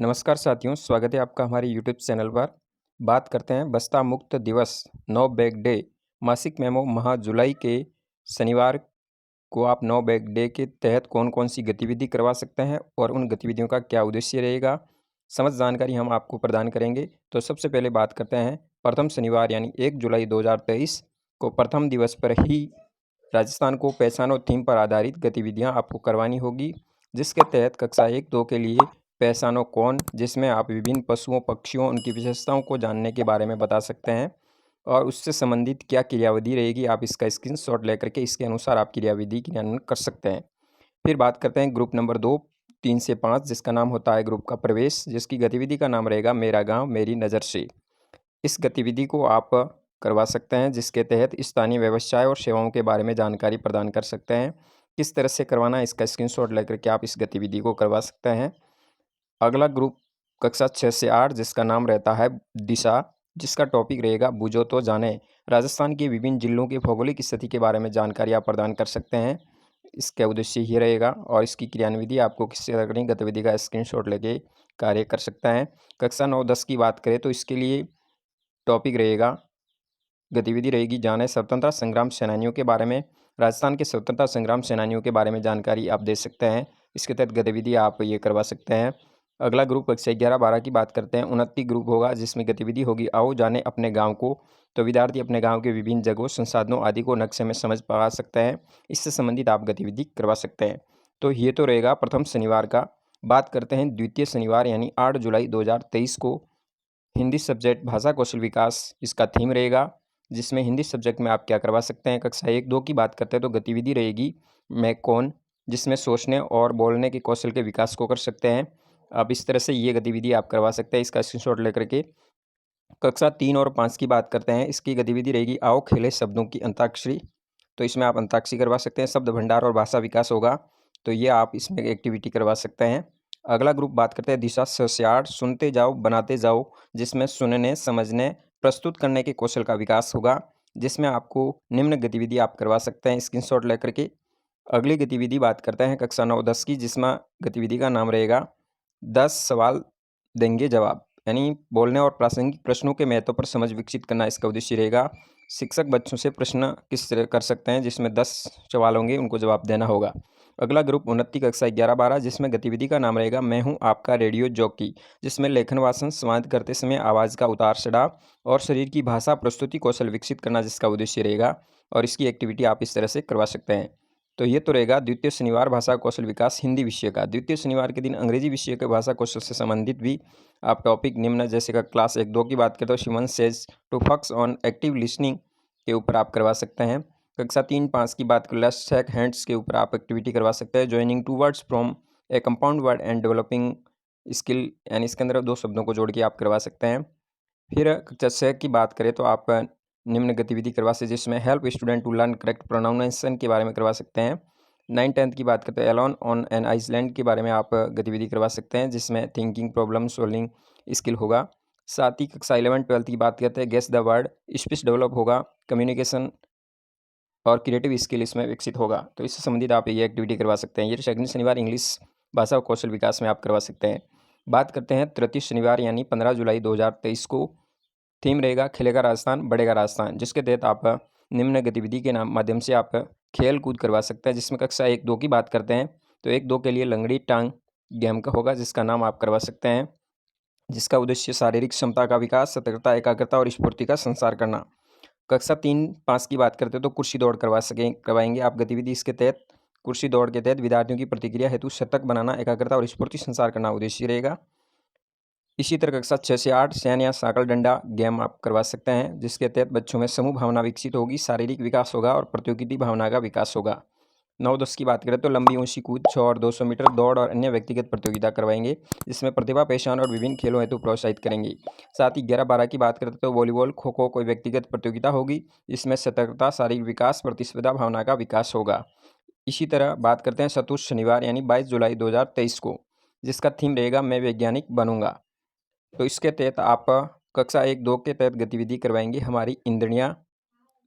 नमस्कार साथियों, स्वागत है आपका हमारे यूट्यूब चैनल पर। बात करते हैं बस्ता मुक्त दिवस, नो बैग डे। मासिक मेमो माह जुलाई के शनिवार को आप नो बैग डे के तहत कौन कौन सी गतिविधि करवा सकते हैं और उन गतिविधियों का क्या उद्देश्य रहेगा, समस्त जानकारी हम आपको प्रदान करेंगे। तो सबसे पहले बात करते हैं प्रथम शनिवार यानी 1 जुलाई 2023 को प्रथम दिवस पर ही राजस्थान को पहचानो थीम पर आधारित गतिविधियां आपको करवानी होगी, जिसके तहत कक्षा 1-2 के लिए पहचानो कौन, जिसमें आप विभिन्न पशुओं पक्षियों उनकी विशेषताओं को जानने के बारे में बता सकते हैं और उससे संबंधित क्या क्रियाविधि रहेगी, आप इसका स्क्रीनशॉट लेकर के इसके अनुसार आप क्रियाविधि क्रियान्वयन कर सकते हैं। फिर बात करते हैं ग्रुप नंबर 2 3 से 5, जिसका नाम होता है ग्रुप का प्रवेश, जिसकी गतिविधि का नाम रहेगा मेरा गांव मेरी नज़र से। इस गतिविधि को आप करवा सकते हैं, जिसके तहत स्थानीय व्यवसाय और सेवाओं के बारे में जानकारी प्रदान कर सकते हैं। किस तरह से करवाना है, इसका स्क्रीनशॉट लेकर के आप इस गतिविधि को करवा सकते हैं। अगला ग्रुप कक्षा 6 से 8, जिसका नाम रहता है दिशा, जिसका टॉपिक रहेगा बूझो तो जाने। राजस्थान के विभिन्न जिलों की भौगोलिक स्थिति के बारे में जानकारी आप प्रदान कर सकते हैं। इसका उद्देश्य ये रहेगा और इसकी क्रियान्विधि आपको किससे करनी, गतिविधि का स्क्रीनशॉट लेके कार्य कर सकता है। कक्षा 9-10 की बात करें तो इसके लिए टॉपिक रहेगा, गतिविधि रहेगी जाने स्वतंत्रता संग्राम सेनानियों के बारे में। राजस्थान के स्वतंत्रता संग्राम सेनानियों के बारे में जानकारी आप दे सकते हैं। इसके तहत गतिविधि आप ये करवा सकते हैं। अगला ग्रुप कक्षा 11-12 की बात करते हैं। 29 ग्रुप होगा, जिसमें गतिविधि होगी आओ जाने अपने गांव को। तो विद्यार्थी अपने गांव के विभिन्न जगहों संसाधनों आदि को नक्शे में समझ पा सकते हैं। इससे संबंधित आप गतिविधि करवा सकते हैं। तो ये तो रहेगा प्रथम शनिवार का। बात करते हैं द्वितीय शनिवार यानी 8 जुलाई 2023 को। हिंदी सब्जेक्ट भाषा कौशल विकास इसका थीम रहेगा, जिसमें हिंदी सब्जेक्ट में आप क्या करवा सकते हैं। कक्षा 1-2 की बात करते हैं तो गतिविधि रहेगी मैं कौन, जिसमें सोचने और बोलने के कौशल के विकास को कर सकते हैं। अब इस तरह से ये गतिविधि आप करवा सकते हैं, इसका स्क्रीनशॉट लेकर के। कक्षा 3 और 5 की बात करते हैं, इसकी गतिविधि रहेगी आओ खेले शब्दों की अंताक्षरी। तो इसमें आप अंताक्षरी करवा सकते हैं। शब्द भंडार और भाषा विकास होगा, तो ये आप इसमें एक्टिविटी करवा सकते हैं। अगला ग्रुप बात करते हैं दिशा 6 से 8, सुनते जाओ बनाते जाओ, जिसमें सुनने समझने प्रस्तुत करने के कौशल का विकास होगा, जिसमें आपको निम्न गतिविधि आप करवा सकते हैं स्क्रीनशॉट लेकर के। अगली गतिविधि बात करते हैं कक्षा 9-10 की, जिसमें गतिविधि का नाम रहेगा 10 सवाल देंगे जवाब, यानी बोलने और प्रासंगिक प्रश्नों के महत्व पर समझ विकसित करना इसका उद्देश्य रहेगा। शिक्षक बच्चों से प्रश्न किस तरह कर सकते हैं, जिसमें 10 सवाल होंगे, उनको जवाब देना होगा। अगला ग्रुप 29 कक्षा 11-12, जिसमें गतिविधि का नाम रहेगा मैं हूं आपका रेडियो जॉकी, जिसमें लेखन वाचन संवाद करते समय आवाज़ का उतार चढ़ाव और शरीर की भाषा प्रस्तुति कौशल विकसित करना जिसका उद्देश्य रहेगा, और इसकी एक्टिविटी आप इस तरह से करवा सकते हैं। तो ये तो रहेगा द्वितीय शनिवार भाषा कौशल विकास हिंदी विषय का। द्वितीय शनिवार के दिन अंग्रेजी विषय के भाषा कौशल से संबंधित भी आप टॉपिक निम्न जैसे का क्लास 1-2 की बात करें तो Shivan says to focus on active listening के ऊपर आप करवा सकते हैं। कक्षा 3-5 की बात करें लेट्स शेक हैंड्स के ऊपर आप एक्टिविटी करवा सकते हैं। Joining two words from A compound word and developing skill, यानी इसके अंदर 2 शब्दों को जोड़ के आप करवा सकते हैं। फिर कक्षा 6 की बात करें तो आप निम्न गतिविधि करवा सकते हैं, जिसमें help student to learn correct pronunciation के बारे में करवा सकते हैं। 9-10 की बात करते हैं एलोन ऑन एन आइसलैंड के बारे में आप गतिविधि करवा सकते हैं, जिसमें थिंकिंग प्रॉब्लम सॉल्विंग स्किल होगा। साथ ही कक्षा 11-12 की बात करते हैं guess the word, speech develop होगा, कम्युनिकेशन और क्रिएटिव स्किल इसमें विकसित होगा। तो इससे संबंधित आप ये एक्टिविटी करवा सकते हैं। ये सेकंड शनिवार इंग्लिश भाषा और कौशल विकास में आप करवा सकते हैं। बात करते हैं तृतीय शनिवार यानी 15 जुलाई 2023 को। थीम रहेगा खेलेगा राजस्थान बढ़ेगा राजस्थान, जिसके तहत आप निम्न गतिविधि के नाम माध्यम से आप खेल कूद करवा सकते हैं, जिसमें कक्षा 1-2 की बात करते हैं तो 1-2 के लिए लंगड़ी टांग गेम का होगा, जिसका नाम आप करवा सकते हैं, जिसका उद्देश्य शारीरिक क्षमता का विकास, सतर्कता एकाग्रता और स्फूर्ति का संचार करना। कक्षा 3-5 की बात करते हैं तो कुर्सी दौड़ करवाएंगे आप गतिविधि। इसके तहत कुर्सी दौड़ के तहत विद्यार्थियों की प्रतिक्रिया हेतु शतक बनाना, एकाग्रता और स्फूर्ति संचार करना उद्देश्य रहेगा। इसी तरह कक्षा 6 से 8 सैन या साकल डंडा गेम आप करवा सकते हैं, जिसके तहत बच्चों में समूह भावना विकसित होगी, शारीरिक विकास होगा और प्रतियोगिता भावना का विकास होगा। 9-10 की बात करें तो लंबी ऊंची कूद 100 और 200 मीटर दौड़ और अन्य व्यक्तिगत प्रतियोगिता करवाएंगे, जिसमें प्रतिभा पहचान और विभिन्न खेलों हेतु प्रोत्साहित करेंगे। साथ ही 11-12 की बात करते तो वॉलीबॉल खो खो कोई व्यक्तिगत प्रतियोगिता होगी, जिसमें सतर्कता शारीरिक विकास प्रतिस्पर्धा भावना का विकास होगा। इसी तरह बात करते हैं चतुर्थ शनिवार यानी 22 जुलाई 2023 को, जिसका थीम रहेगा मैं वैज्ञानिक बनूंगा। तो इसके तहत आप कक्षा 1-2 के तहत गतिविधि करवाएंगे हमारी इंद्रियां।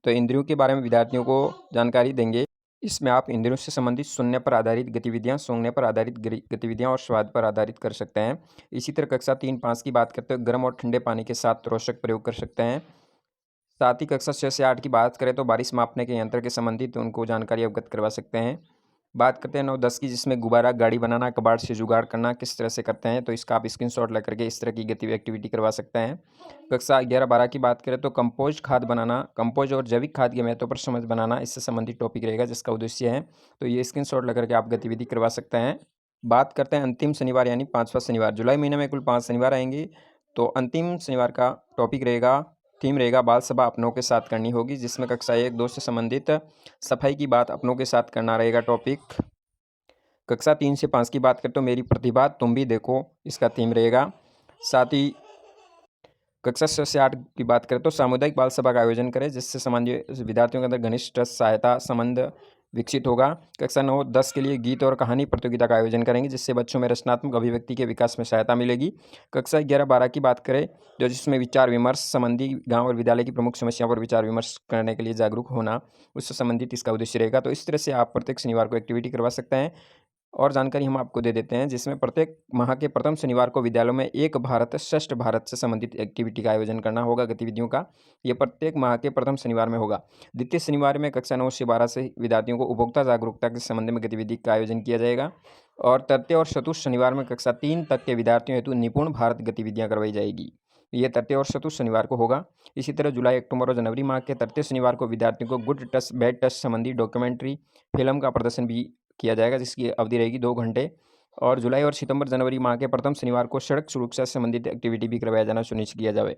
तो इंद्रियों के बारे में विद्यार्थियों को जानकारी देंगे। इसमें आप इंद्रियों से संबंधित सुनने पर आधारित गतिविधियां, सूंघने पर आधारित गतिविधियां और स्वाद पर आधारित कर सकते हैं। इसी तरह कक्षा 3-5 की बात करते हैं, गर्म और ठंडे पानी के साथ रोशक प्रयोग कर सकते हैं। साथ ही कक्षा 6 से 8 की बात करें तो बारिश मापने के यंत्र के संबंधित उनको जानकारी अवगत करवा सकते हैं। बात करते हैं 9-10 की, जिसमें गुब्बारा गाड़ी बनाना, कबाड़ से जुगाड़ करना किस तरह से करते हैं, तो इसका आप स्क्रीनशॉट लेकर के इस तरह की एक्टिविटी करवा सकते हैं। कक्षा 11-12 की बात करें तो कंपोस्ट खाद बनाना, कंपोस्ट और जैविक खाद के महत्व पर समझ बनाना, इससे संबंधित टॉपिक रहेगा जिसका उद्देश्य है, तो ये स्क्रीनशॉट लेकर के आप गतिविधि करवा सकते हैं। बात करते हैं अंतिम शनिवार यानी 5वां शनिवार। जुलाई महीने में कुल 5 शनिवार आएंगे, तो अंतिम शनिवार का टॉपिक रहेगा, थीम रहेगा बाल सभा अपनों के साथ करनी होगी, जिसमें कक्षा 1-2 से संबंधित सफाई की बात अपनों के साथ करना रहेगा टॉपिक। कक्षा 3 से 5 की बात करें तो मेरी प्रतिभा तुम भी देखो, इसका थीम रहेगा। साथ ही कक्षा 6 से 8 की बात करें तो सामुदायिक बाल सभा का आयोजन करें, जिससे सामान्य विद्यार्थियों के अंदर घनिष्ठ सहायता संबंध विकसित होगा। कक्षा 9-10 के लिए गीत और कहानी प्रतियोगिता का आयोजन करेंगे, जिससे बच्चों में रचनात्मक अभिव्यक्ति के विकास में सहायता मिलेगी। कक्षा 11-12 की बात करें जो जिसमें विचार विमर्श संबंधी गांव और विद्यालय की प्रमुख समस्याओं पर विचार विमर्श करने के लिए जागरूक होना, उससे संबंधित इसका उद्देश्य रहेगा। तो इस तरह से आप प्रत्येक शनिवार को एक्टिविटी करवा सकते हैं। और जानकारी हम आपको दे देते हैं, जिसमें प्रत्येक माह के प्रथम शनिवार को विद्यालयों में एक भारत श्रेष्ठ भारत से संबंधित एक्टिविटी का आयोजन करना होगा। गतिविधियों का ये प्रत्येक माह के प्रथम शनिवार में होगा। द्वितीय शनिवार में कक्षा 9 से 12 से विद्यार्थियों को उपभोक्ता जागरूकता के संबंध में गतिविधि का आयोजन किया जाएगा। और तृतीय और चतुर्थ शनिवार में कक्षा 3 तक के विद्यार्थियों हेतु निपुण भारत गतिविधियाँ करवाई जाएगी। ये तृतीय और चतुर्थ शनिवार को होगा। इसी तरह जुलाई, अक्टूबर और जनवरी माह के तृतीय शनिवार को विद्यार्थियों को गुड टच बैड टच संबंधी डॉक्यूमेंट्री फिल्म का प्रदर्शन भी किया जाएगा, जिसकी अवधि रहेगी 2 घंटे। और जुलाई और सितंबर जनवरी माह के प्रथम शनिवार को सड़क सुरक्षा से संबंधित एक्टिविटी भी करवाया जाना सुनिश्चित किया जाए।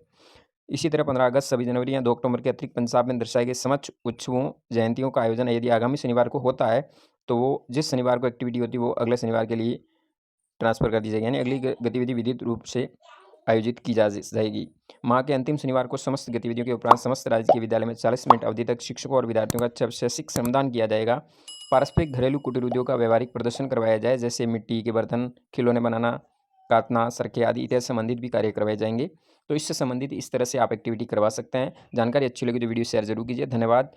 इसी तरह 15 अगस्त, 26 जनवरी या 2 अक्टूबर के अतिरिक्त पंजाब में दर्शाए गए समक्ष उत्सवों जयंतियों का आयोजन यदि आगामी शनिवार को होता है, तो वो जिस शनिवार को एक्टिविटी होती है वो अगले शनिवार के लिए ट्रांसफ़र कर दी जाएगी, यानी अगली गतिविधि विधित रूप से आयोजित की जाएगी। माह के अंतिम शनिवार को समस्त गतिविधियों के उपरांत समस्त राज्य के विद्यालय में 40 मिनट अवधि तक शिक्षकों और विद्यार्थियों का शैक्षिक श्रमदान किया जाएगा। पारस्परिक घरेलू कुटीर उद्योग का व्यवहारिक प्रदर्शन करवाया जाए, जैसे मिट्टी के बर्तन, खिलौने बनाना, काटना, सरखे आदि इत्यादि संबंधित भी कार्य करवाए जाएंगे। तो इससे संबंधित इस तरह से आप एक्टिविटी करवा सकते हैं। जानकारी अच्छी लगी तो वीडियो शेयर जरूर कीजिए। धन्यवाद।